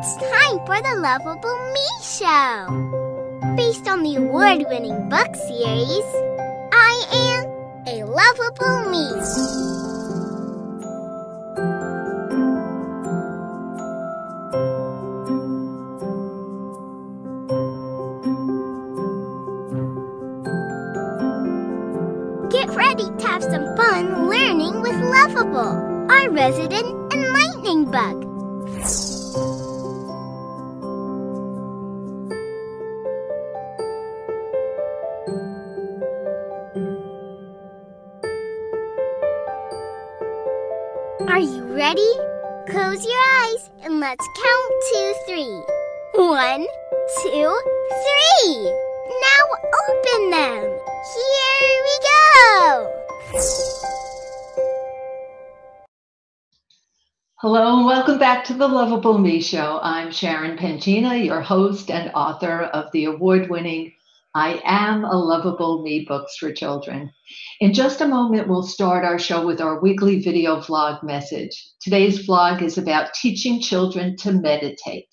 It's time for the Lovable Me Show. Based on the award-winning book series, I Am a Lovable Me. Get ready to have some fun learning with Lovable, our resident enlightening bug. Are you ready? Close your eyes and let's count to 3. 1, 2, 3. Now open them. Here we go. Hello and welcome back to the Lovable Me Show. I'm Sharon Penchina, your host and author of the award-winning I Am a Lovable Me books for children. In just a moment, we'll start our show with our weekly video vlog message. Today's vlog is about teaching children to meditate.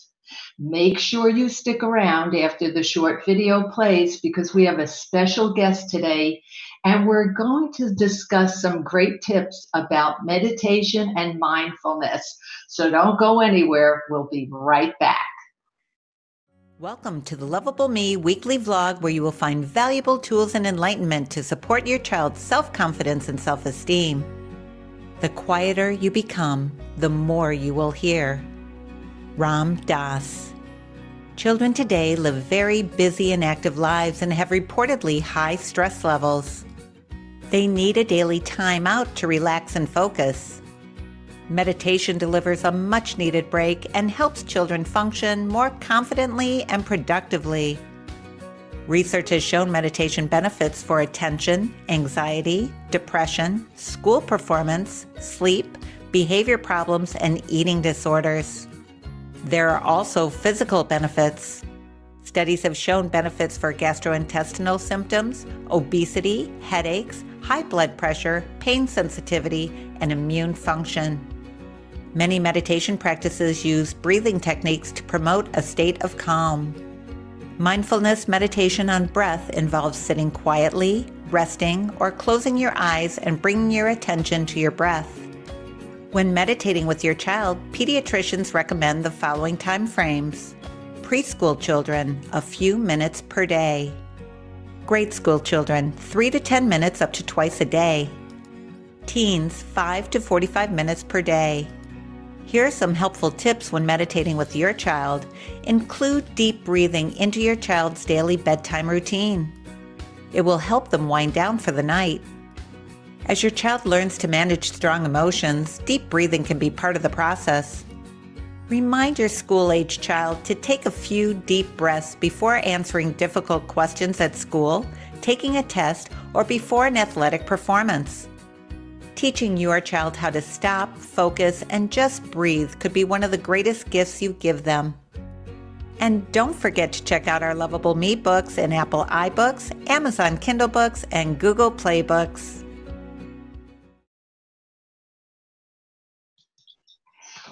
Make sure you stick around after the short video plays because we have a special guest today and we're going to discuss some great tips about meditation and mindfulness. So don't go anywhere. We'll be right back. Welcome to the Lovable Me weekly vlog where you will find valuable tools and enlightenment to support your child's self-confidence and self-esteem. The quieter you become, the more you will hear. Ram Dass. Children today live very busy and active lives and have reportedly high stress levels. They need a daily time out to relax and focus. Meditation delivers a much-needed break and helps children function more confidently and productively. Research has shown meditation benefits for attention, anxiety, depression, school performance, sleep, behavior problems, and eating disorders. There are also physical benefits. Studies have shown benefits for gastrointestinal symptoms, obesity, headaches, high blood pressure, pain sensitivity, and immune function. Many meditation practices use breathing techniques to promote a state of calm. Mindfulness meditation on breath involves sitting quietly, resting, or closing your eyes and bringing your attention to your breath. When meditating with your child, pediatricians recommend the following time frames. Preschool children, a few minutes per day. Grade school children, 3 to 10 minutes up to twice a day. Teens, 5 to 45 minutes per day. Here are some helpful tips when meditating with your child. Include deep breathing into your child's daily bedtime routine. It will help them wind down for the night. As your child learns to manage strong emotions, deep breathing can be part of the process. Remind your school-age child to take a few deep breaths before answering difficult questions at school, taking a test, or before an athletic performance. Teaching your child how to stop, focus, and just breathe could be one of the greatest gifts you give them. And don't forget to check out our Lovable Me books in Apple iBooks, Amazon Kindle books, and Google Play books.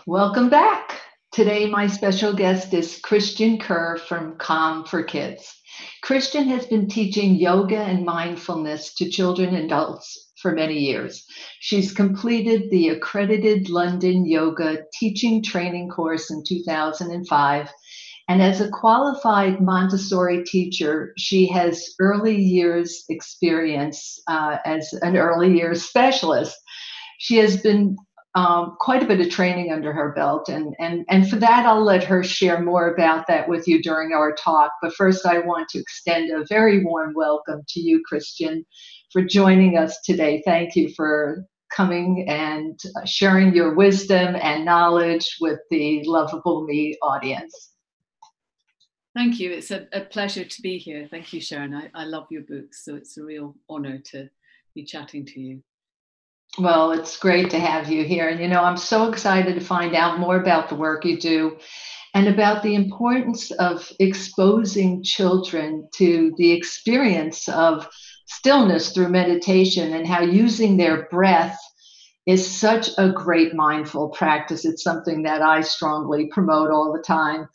Welcome back. Today, my special guest is Christian Kerr from Calm for Kids. Christian has been teaching yoga and mindfulness to children and adults for many years. She's completed the accredited London Yoga Teaching Training course in 2005. And as a qualified Montessori teacher, she has early years experience as an early years specialist. She has been quite a bit of training under her belt. And for that, I'll let her share more about that with you during our talk. But first, I want to extend a very warm welcome to you, Christian, for joining us today. Thank you for coming and sharing your wisdom and knowledge with the Lovable Me audience. Thank you. It's a pleasure to be here. Thank you, Sharon. I love your books, so it's a real honor to be chatting to you. Well, it's great to have you here. And, you know, I'm so excited to find out more about the work you do and about the importance of exposing children to the experience of stillness through meditation and how using their breath is such a great mindful practice. It's something that I strongly promote all the time.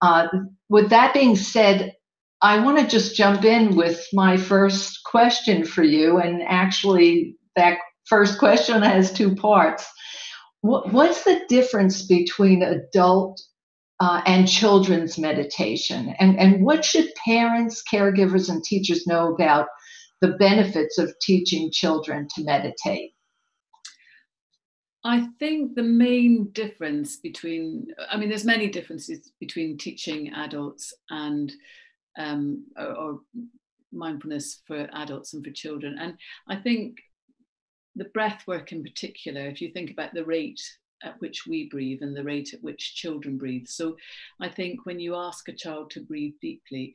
Uh, with that being said, I want to just jump in with my first question for you. And actually, that first question has two parts. What's the difference between adult and children's meditation? And what should parents, caregivers, and teachers know about the benefits of teaching children to meditate? I think the main difference there's many differences between teaching adults and or mindfulness for adults and for children. And I think the breath work in particular, if you think about the rate at which we breathe and the rate at which children breathe. So I think when you ask a child to breathe deeply,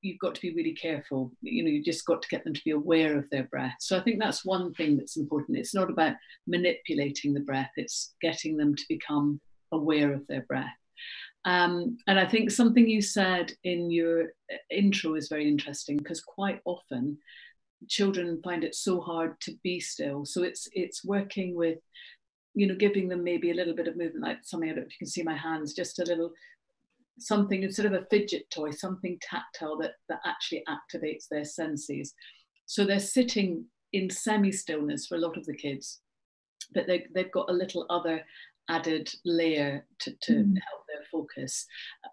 you've got to be really careful. You just got to get them to be aware of their breath. So I think that's one thing that's important. It's not about manipulating the breath, it's getting them to become aware of their breath. And I think something you said in your intro is very interesting, because quite often children find it so hard to be still. So it's working with, giving them maybe a little bit of movement, like something, I don't know if you can see my hands, just a little something, instead of a fidget toy, something tactile that actually activates their senses. So they're sitting in semi-stillness for a lot of the kids, but they've got a little other added layer to help their focus.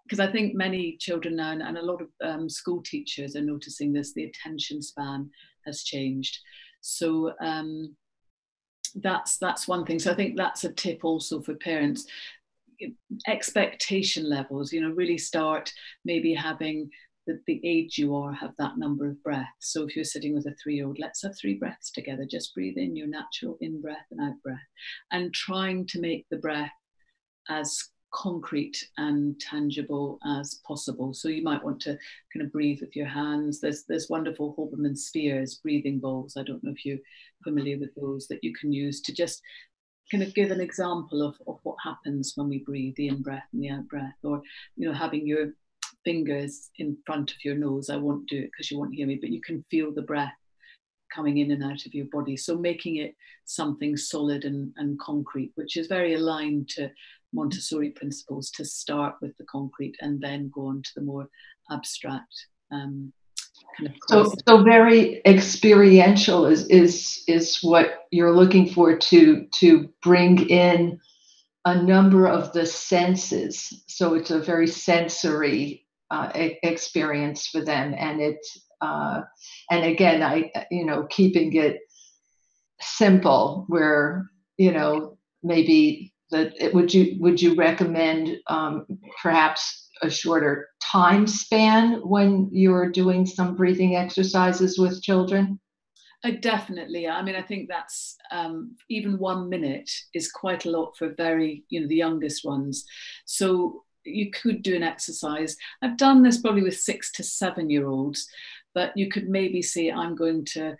Because I think many children now, and a lot of school teachers are noticing this, the attention span has changed. So that's one thing. So I think that's a tip also for parents. Expectation levels, really start maybe having the age you are, have that number of breaths. So if you're sitting with a 3-year-old, let's have 3 breaths together. Just breathe in your natural in breath and out breath, and trying to make the breath as concrete and tangible as possible. So you might want to kind of breathe with your hands. There's wonderful Hoberman spheres, breathing bowls. I don't know if you're familiar with those, that you can use to just kind of give an example of what happens when we breathe, the in-breath and the out-breath. Or, having your fingers in front of your nose. I won't do it because you won't hear me, but you can feel the breath coming in and out of your body. So making it something solid and concrete, which is very aligned to Montessori principles, to start with the concrete and then go on to the more abstract kind of. So very experiential is what you're looking for, to bring in a number of the senses. So it's a very sensory experience for them, and and again, keeping it simple, where maybe would you recommend perhaps a shorter time span when you're doing some breathing exercises with children? Definitely. I think that's even 1 minute is quite a lot for the youngest ones. So you could do an exercise. I've done this probably with 6 to 7-year-olds, but you could maybe say, I'm going to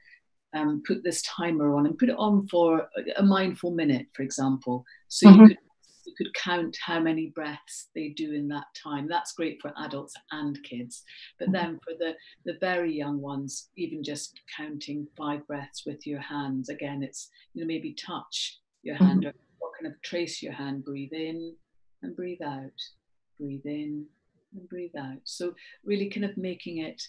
put this timer on and put it on for a mindful minute, for example. So you could count how many breaths they do in that time. That's great for adults and kids. But then for the very young ones, even just counting 5 breaths with your hands, again, it's, maybe touch your hand, or kind of trace your hand, breathe in and breathe out, breathe in and breathe out. So really kind of making it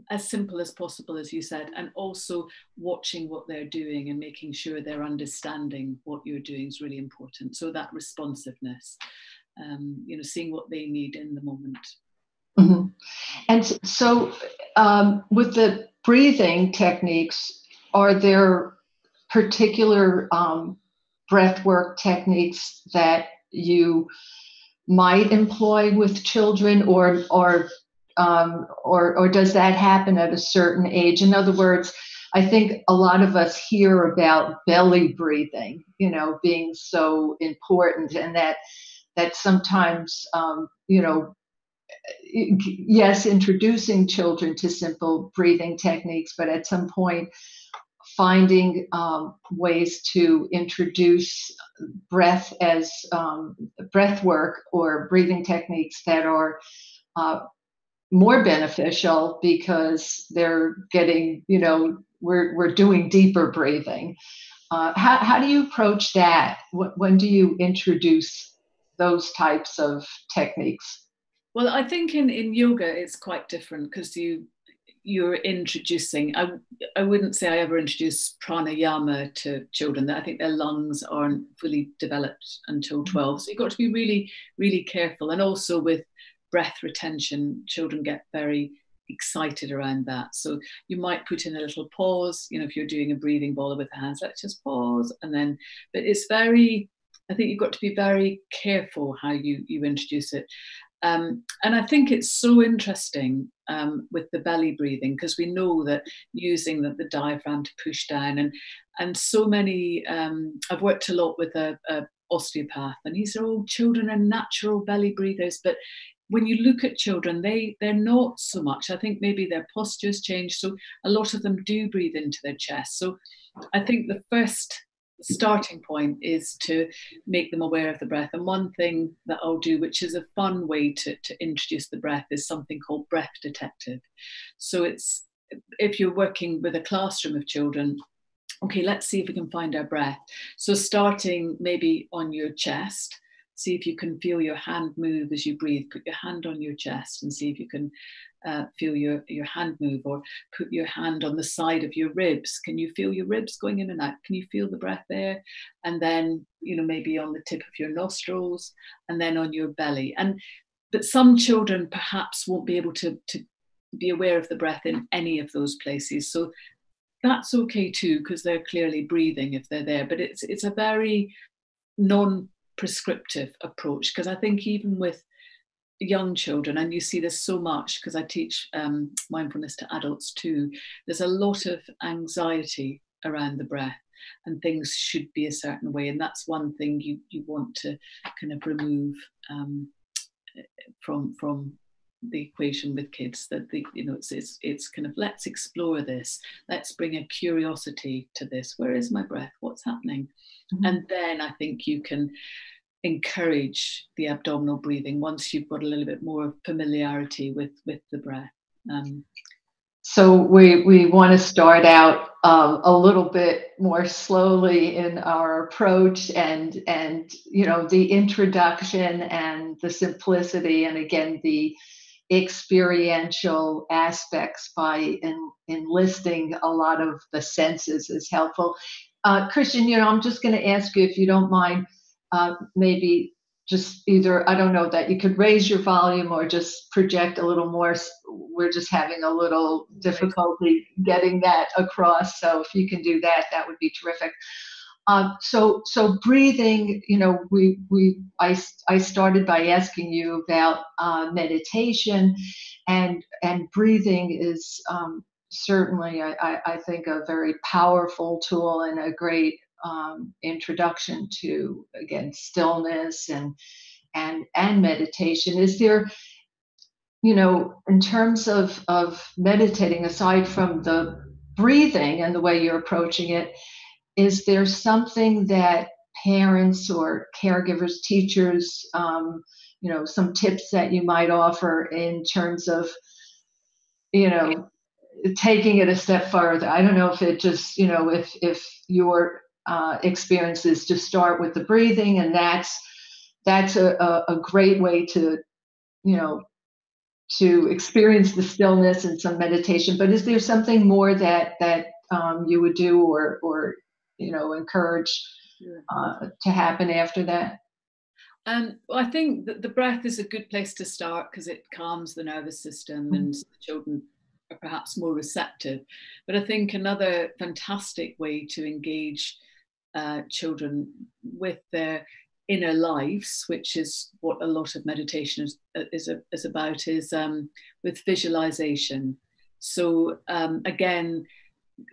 as simple as possible, as you said, and also watching what they're doing and making sure they're understanding what you're doing is really important. So that responsiveness, seeing what they need in the moment. Mm-hmm. And so with the breathing techniques, are there particular breath work techniques that you might employ with children, or does that happen at a certain age? In other words, I think a lot of us hear about belly breathing, being so important, and that sometimes, yes, introducing children to simple breathing techniques, but at some point finding ways to introduce breath as breath work or breathing techniques that are more beneficial, because they're getting, we're doing deeper breathing. how do you approach that? When do you introduce those types of techniques? Well, I think in yoga it's quite different because you're introducing. I wouldn't say I ever introduce pranayama to children. I think their lungs aren't fully developed until 12. So you've got to be really, really careful. And also with breath retention, children get very excited around that. So you might put in a little pause, if you're doing a breathing ball with the hands, let's just pause. And then, but it's very, I think you've got to be very careful how you introduce it. And I think it's so interesting with the belly breathing, because we know that using the diaphragm to push down, and so many, I've worked a lot with a osteopath, and he said, oh, children are natural belly breathers. But when you look at children, they're not so much. I think maybe their postures change. So a lot of them do breathe into their chest. So I think the first starting point is to make them aware of the breath. And one thing that I'll do, which is a fun way to introduce the breath, is something called breath detective. So it's, if you're working with a classroom of children, okay, let's see if we can find our breath. So starting maybe on your chest, see if you can feel your hand move as you breathe. Put your hand on your chest and see if you can feel your hand move, or put your hand on the side of your ribs. Can you feel your ribs going in and out? Can you feel the breath there? And then, maybe on the tip of your nostrils, and then on your belly. But some children perhaps won't be able to be aware of the breath in any of those places. So that's okay too, because they're clearly breathing if they're there. But it's a very non-prescriptive approach, because I think even with young children, and you see this so much because I teach mindfulness to adults too, there's a lot of anxiety around the breath, and things should be a certain way, and that's one thing you want to kind of remove from the equation with kids. That it's kind of, let's explore this, let's bring a curiosity to this. Where is my breath? What's happening? Mm-hmm. And then I think you can encourage the abdominal breathing once you've got a little bit more familiarity with the breath. So we want to start out a little bit more slowly in our approach, and the introduction and the simplicity, and again the experiential aspects by enlisting a lot of the senses is helpful. Christian, I'm just going to ask you, if you don't mind, maybe just either, I don't know, that you could raise your volume or just project a little more. We're just having a little difficulty getting that across. So if you can do that, that would be terrific. So breathing, I started by asking you about meditation, and breathing is certainly, I think, a very powerful tool and a great introduction to, again, stillness and meditation. Is there, in terms of meditating, aside from the breathing and the way you're approaching it, is there something that parents or caregivers, teachers, some tips that you might offer in terms of, taking it a step further? I don't know if it just, if your experience is to start with the breathing, and that's a great way to, to experience the stillness and some meditation. But is there something more that you would do or encourage to happen after that? Well, I think that the breath is a good place to start, because it calms the nervous system, mm-hmm. and the children are perhaps more receptive. But I think another fantastic way to engage children with their inner lives, which is what a lot of meditation is about, is with visualization. So again,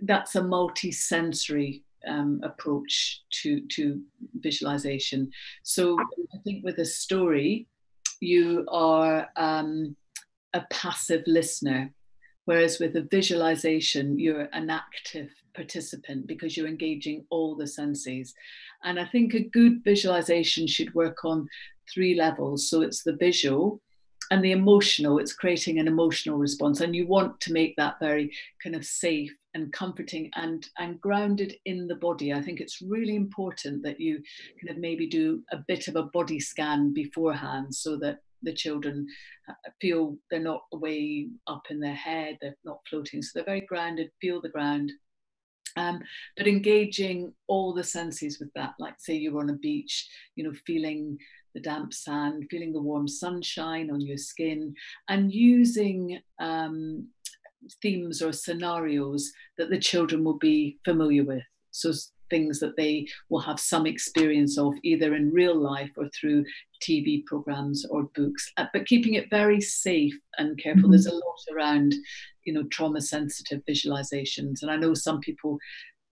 that's a multi-sensory approach to visualization. So I think with a story, you are a passive listener, whereas with a visualization, you're an active participant, because you're engaging all the senses. And I think a good visualization should work on 3 levels. So it's the visual, and the emotional, it's creating an emotional response, and you want to make that very kind of safe and comforting and grounded in the body. I think it's really important that you kind of maybe do a bit of a body scan beforehand, so that the children feel they're not way up in their head, they're not floating, so they're very grounded, feel the ground. But engaging all the senses with that, like say you're on a beach, feeling the damp sand, feeling the warm sunshine on your skin, and using themes or scenarios that the children will be familiar with. So things that they will have some experience of, either in real life or through TV programs or books, but keeping it very safe and careful. Mm-hmm. There's a lot around, trauma sensitive visualizations. And I know some people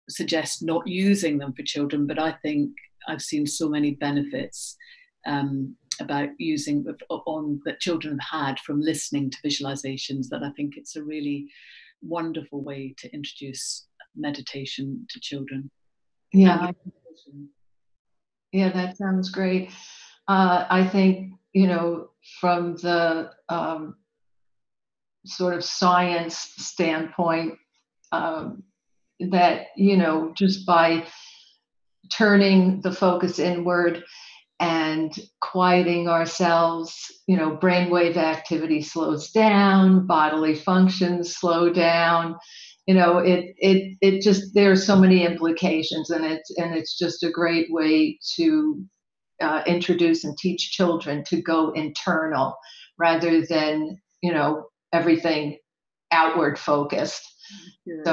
suggest not using them for children, but I think I've seen so many benefits about using that children have had from listening to visualizations, that I think it's a really wonderful way to introduce meditation to children. Yeah. Yeah, that sounds great. I think, from the sort of science standpoint, that, just by turning the focus inward and quieting ourselves, brainwave activity slows down, bodily functions slow down. It just, there are so many implications, and it's just a great way to introduce and teach children to go internal rather than, everything outward focused. Yeah.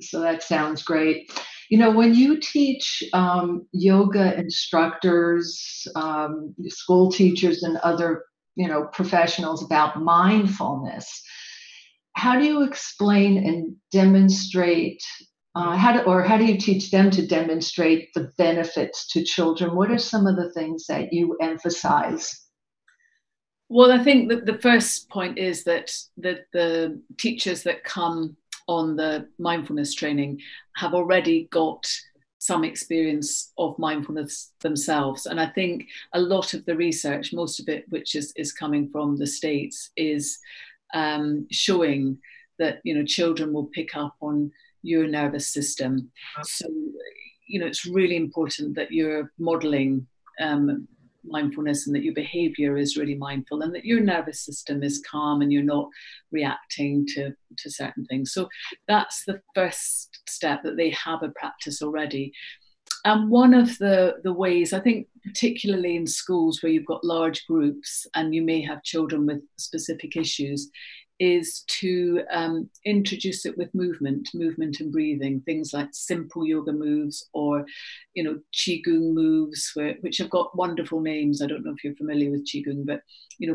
So that sounds great. When you teach yoga instructors, school teachers, and other, professionals about mindfulness, how do you explain and demonstrate, how do you teach them to demonstrate the benefits to children? What are some of the things that you emphasize? Well, I think that the first point is that the teachers that come on the mindfulness training have already got some experience of mindfulness themselves. And I think a lot of the research, most of it, which is coming from the States, is showing that, children will pick up on your nervous system. So, it's really important that you're modeling mindfulness, and that your behavior is really mindful, and that your nervous system is calm and you're not reacting to certain things. So that's the first step, that they have a practice already. And one of the ways, I think, particularly in schools where you've got large groups and you may have children with specific issues, is to introduce it with movement and breathing, things like simple yoga moves, or, Qigong moves, which have got wonderful names. I don't know if you're familiar with Qigong, but,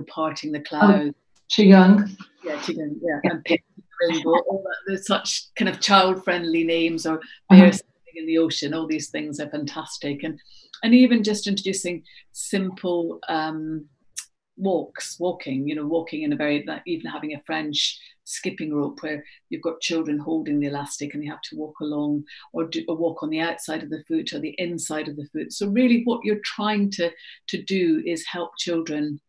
parting the clouds. Qigong. Yeah, Qigong, yeah. And picking the rainbow, all that. There's such kind of child-friendly names, or bears in the ocean. All these things are fantastic. And even just introducing simple walking in a very, like, even having a French skipping rope where you've got children holding the elastic and you have to walk along, or walk on the outside of the foot or the inside of the foot. So really what you're trying to do is help children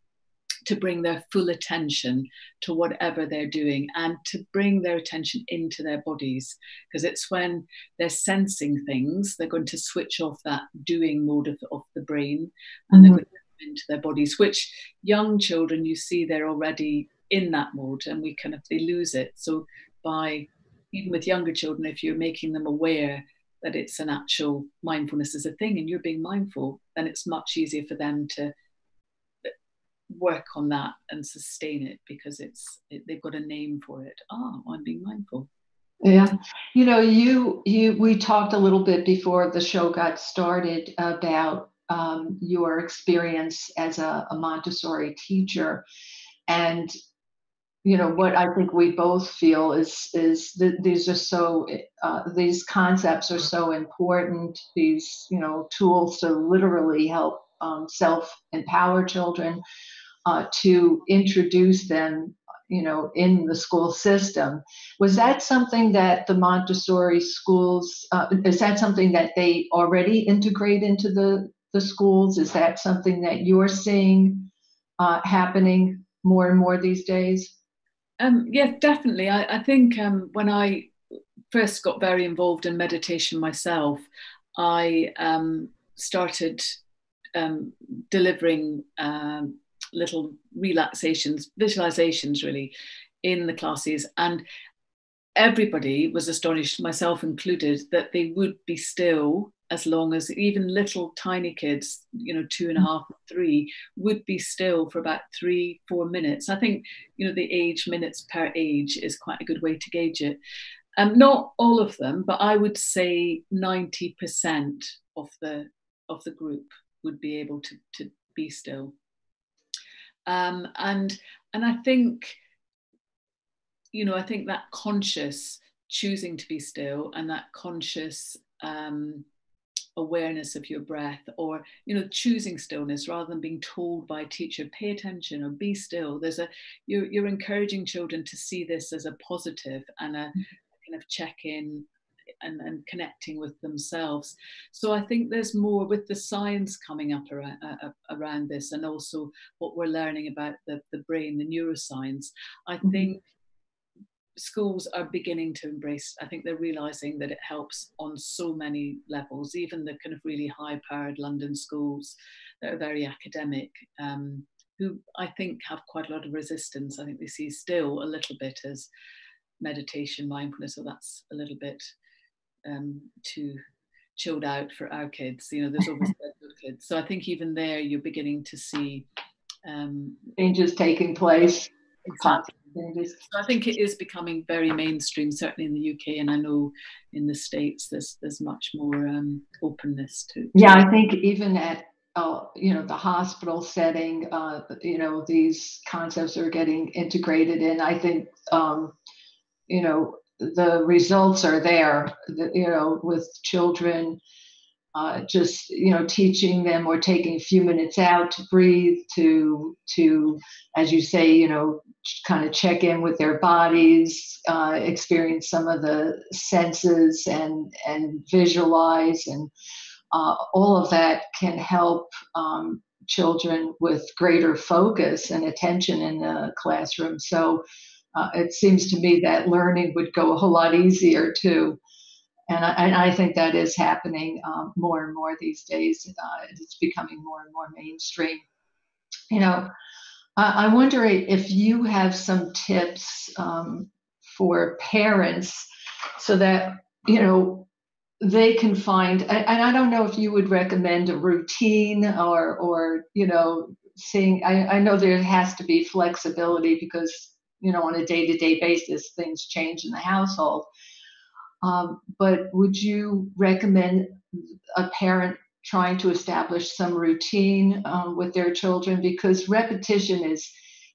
to bring their full attention to whatever they're doing, and to bring their attention into their bodies, because it's when they're sensing things, they're going to switch off that doing mode of the brain, and they're going to into their bodies, which young children, you see, they're already in that mode, and they lose it. So by, even with younger children, if you're making them aware that it's an actual mindfulness is a thing and you're being mindful, then it's much easier for them to work on that and sustain it, because they've got a name for it. I'm being mindful. Yeah. We talked a little bit before the show got started about your experience as a Montessori teacher, and what I think we both feel is that these concepts are so important. These tools to literally help self-empower children, to introduce them in the school system. Was that something that the Montessori schools, is that something that they already integrate into the schools? Is that something that you're seeing happening more and more these days? Yeah, definitely. I think when I first got very involved in meditation myself, I started delivering little relaxations, visualizations really, in the classes. And everybody was astonished, myself included, that they would be still as long as, even little tiny kids, 2.5, 3, would be still for about 3-4 minutes. I think, the age, minutes per age, is quite a good way to gauge it. Not all of them, but I would say 90% of the group would be able to be still. And I think, I think that conscious choosing to be still, and that conscious awareness of your breath, or choosing stillness rather than being told by a teacher, pay attention or be still. You're encouraging children to see this as a positive and a kind of check-in and connecting with themselves. So I think there's more with the science coming up around this, and also what we're learning about the brain, the neuroscience. I think schools are beginning to embrace. I think they're realizing that it helps on so many levels, even the kind of really high-powered London schools that are very academic, who I think have quite a lot of resistance. I think they see still a little bit as meditation, mindfulness, so that's a little bit too chilled out for our kids. There's always good kids. So I think even there you're beginning to see changes taking place. Exactly. So I think it is becoming very mainstream, certainly in the UK, and I know in the States there's much more openness to. Yeah, I think even at the hospital setting, these concepts are getting integrated in. I think the results are there. With children. Just teaching them or taking a few minutes out to breathe, to as you say, kind of check in with their bodies, experience some of the senses and visualize, and all of that can help children with greater focus and attention in the classroom. So it seems to me that learning would go a whole lot easier too. And I think that is happening more and more these days. It's becoming more and more mainstream. I wonder if you have some tips for parents so that, they can find, and I don't know if you would recommend a routine or seeing, I know there has to be flexibility because, on a day-to-day basis, things change in the household. But would you recommend a parent trying to establish some routine with their children? Because repetition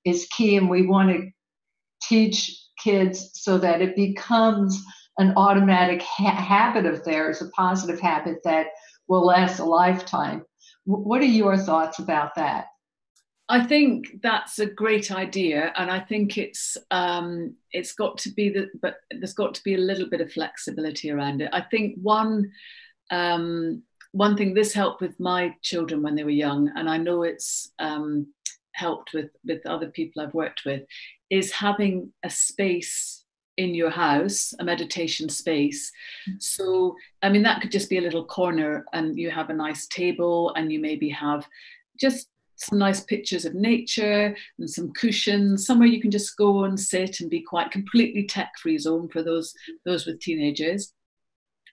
is key, and we want to teach kids so that it becomes an automatic habit of theirs, a positive habit that will last a lifetime. What are your thoughts about that? I think that's a great idea, and I think it's got to be but there's got to be a little bit of flexibility around it. I think one thing, this helped with my children when they were young, and I know it's helped with other people I've worked with, is having a space in your house, a meditation space. So, I mean, that could just be a little corner, and you have a nice table, and you maybe have just some nice pictures of nature and some cushions, somewhere you can just go and sit and be quite completely tech-free zone for those with teenagers.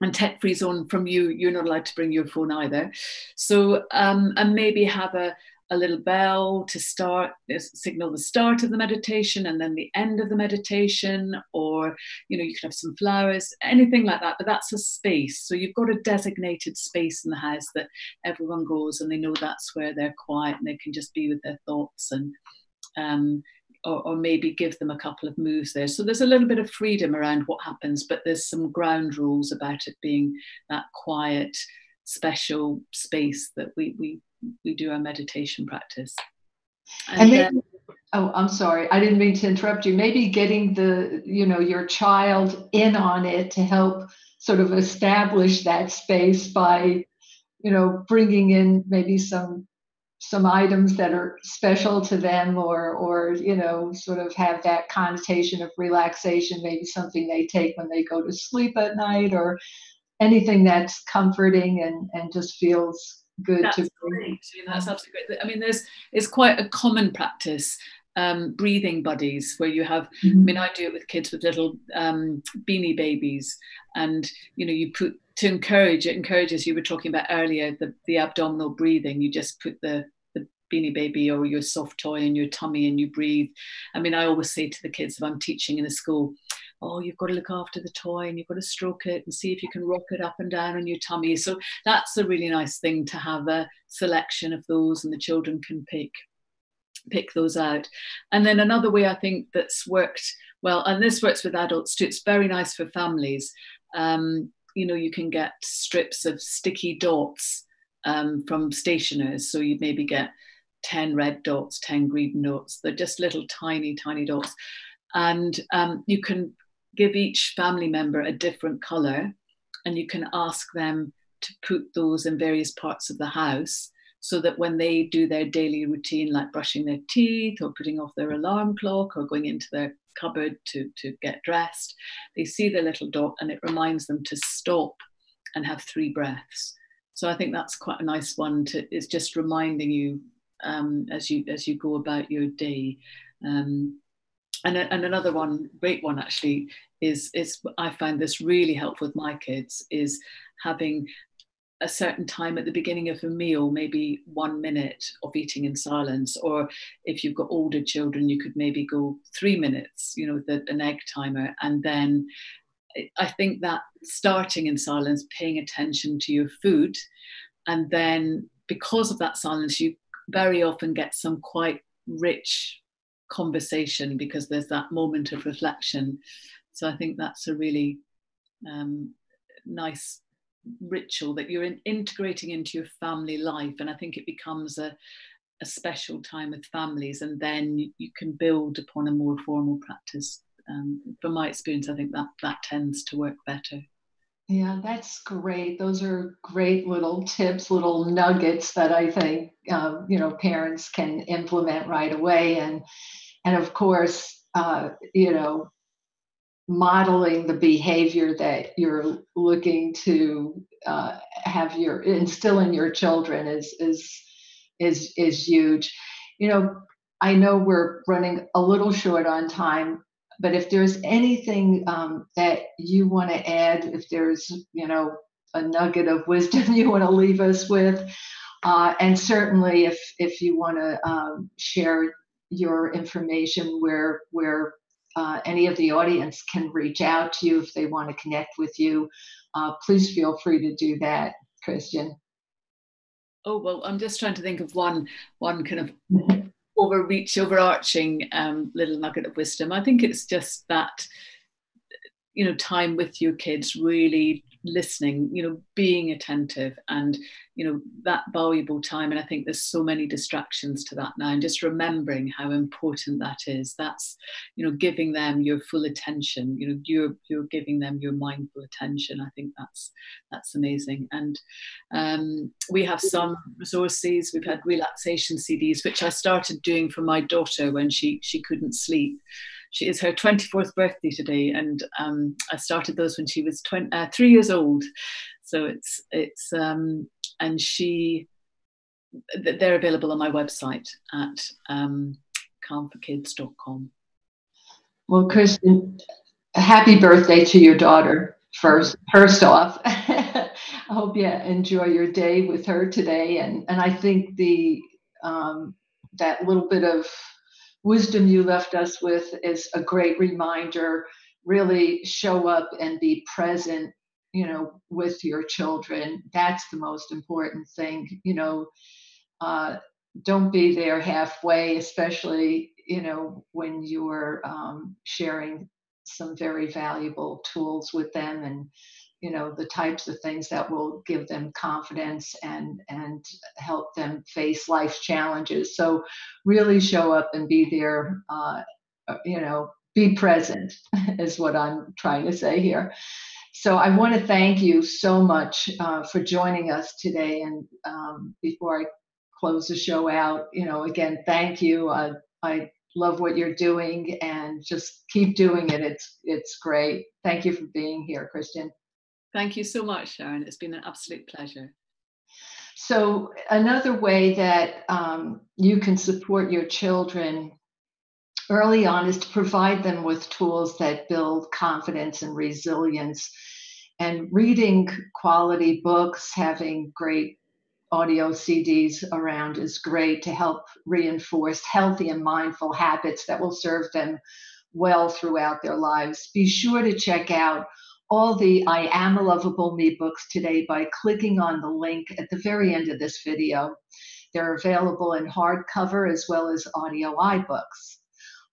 And tech-free zone from you're not allowed to bring your phone either. So, and maybe have a little bell to signal the start of the meditation and then the end of the meditation, or, you can have some flowers, anything like that, but that's a space. So you've got a designated space in the house that everyone goes and they know that's where they're quiet and they can just be with their thoughts, and or maybe give them a couple of moves there. So there's a little bit of freedom around what happens, but there's some ground rules about it being that quiet, special space that we do our meditation practice. And maybe, I'm sorry, I didn't mean to interrupt you. Maybe getting your child in on it to help sort of establish that space by, bringing in maybe some some items that are special to them, or sort of have that connotation of relaxation, maybe something they take when they go to sleep at night, or anything that's comforting and just feels good to That's bring. great. That's absolutely great. I mean, it's quite a common practice, breathing buddies, where you have. I mean, I do it with kids with little beanie babies, and you put, to encourage, it encourages, you were talking about earlier, the abdominal breathing. You just put the beanie baby or your soft toy in your tummy and you breathe. I mean, I always say to the kids, if I'm teaching in a school, oh, you've got to look after the toy and you've got to stroke it and see if you can rock it up and down on your tummy. So that's a really nice thing, to have a selection of those, and the children can pick those out. And then another way I think that's worked well, and this works with adults too, it's very nice for families. You can get strips of sticky dots from stationers. So you maybe get 10 red dots, 10 green dots. They're just little tiny dots. And you can give each family member a different colour, and you can ask them to put those in various parts of the house, so that when they do their daily routine, like brushing their teeth or putting off their alarm clock or going into their cupboard to get dressed, they see the little dot and it reminds them to stop and have 3 breaths. So I think that's quite a nice one. It's just reminding you as you go about your day. And another one, great one actually, is I find this really helpful with my kids, is having a certain time at the beginning of a meal, maybe 1 minute of eating in silence. Or if you've got older children, you could maybe go 3 minutes, with an egg timer. And then I think that starting in silence, paying attention to your food, and then because of that silence, you very often get some quite rich conversation, because there's that moment of reflection. So I think that's a really nice ritual that you're integrating into your family life, and I think it becomes a special time with families, and then you can build upon a more formal practice. From my experience, I think that tends to work better. Yeah, that's great. Those are great little tips, little nuggets that I think parents can implement right away, and of course, modeling the behavior that you're looking to instill in your children is huge. I know we're running a little short on time, but if there's anything that you want to add, if there's a nugget of wisdom you want to leave us with, and certainly if you want to share your information where any of the audience can reach out to you if they want to connect with you, please feel free to do that, Christian. Oh, well, I'm just trying to think of one kind of overarching little nugget of wisdom. I think it's just that, time with your kids, really listening, being attentive, and that valuable time. And I think there's so many distractions to that now, and just remembering how important that is. That's giving them your full attention. You're giving them your mindful attention. I think that's amazing. And we have some resources. We've had relaxation CDs, which I started doing for my daughter when she couldn't sleep. She is her 24th birthday today, and I started those when she was 3 years old. So it's and they're available on my website at calmforkids.com. Well, Kristen, happy birthday to your daughter first off. I hope you enjoy your day with her today, and I think that little bit of wisdom you left us with is a great reminder. Really show up and be present, with your children. That's the most important thing. Don't be there halfway, especially, when you're sharing some very valuable tools with them, and, the types of things that will give them confidence and help them face life's challenges. So really show up and be there, be present is what I'm trying to say here. So I want to thank you so much for joining us today. And before I close the show out, again, thank you. I love what you're doing, and just keep doing it. It's great. Thank you for being here, Christian. Thank you so much, Sharon. It's been an absolute pleasure. So another way that you can support your children early on is to provide them with tools that build confidence and resilience. And reading quality books, having great audio CDs around is great to help reinforce healthy and mindful habits that will serve them well throughout their lives. Be sure to check out all the I Am a Lovable Me books today by clicking on the link at the very end of this video. They're available in hardcover as well as audio iBooks.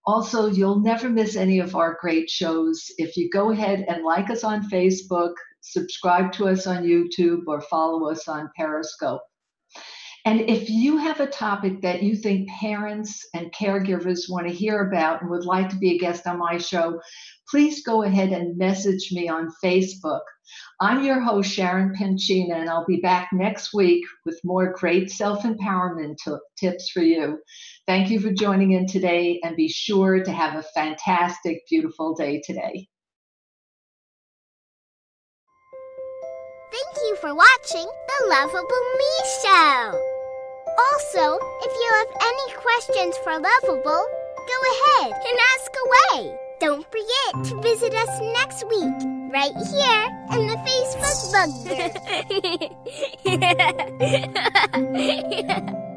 Also, you'll never miss any of our great shows if you go ahead and like us on Facebook, subscribe to us on YouTube, or follow us on Periscope. And if you have a topic that you think parents and caregivers want to hear about and would like to be a guest on my show, please go ahead and message me on Facebook. I'm your host, Sharon Penchina, and I'll be back next week with more great self-empowerment tips for you. Thank you for joining in today, and be sure to have a fantastic, beautiful day today. Thank you for watching The Lovable Me Show. Also, if you have any questions for Lovable, go ahead and ask away. Don't forget to visit us next week, right here in the Facebook bugbear.